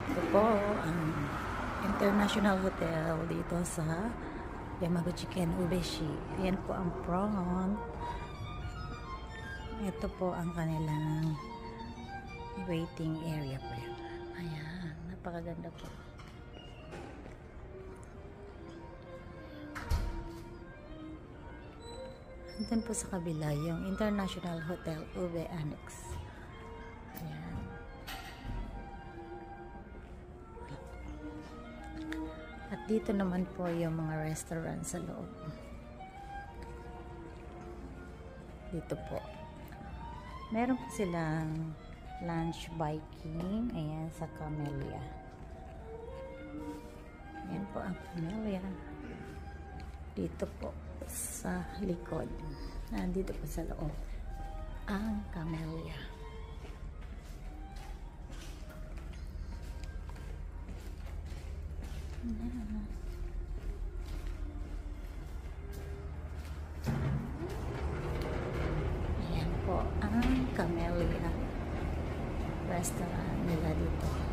Ito po ang International Hotel dito sa Yamaguchi Ken Ubeshi. Ayan po ang front. Ito po ang kanilang waiting area po. Ayan, napakaganda po. Andun po sa kabila yung International Hotel Ube Annex. Ayan. At dito naman po yung mga restaurant sa loob. Dito po. Meron po silang lunch biking. Ayan, sa Camellia. Ayan po ang Camellia. Dito po sa likod. Nandito po sa loob ang Camellia. Ayan po ang Camellia restaurant nila dito.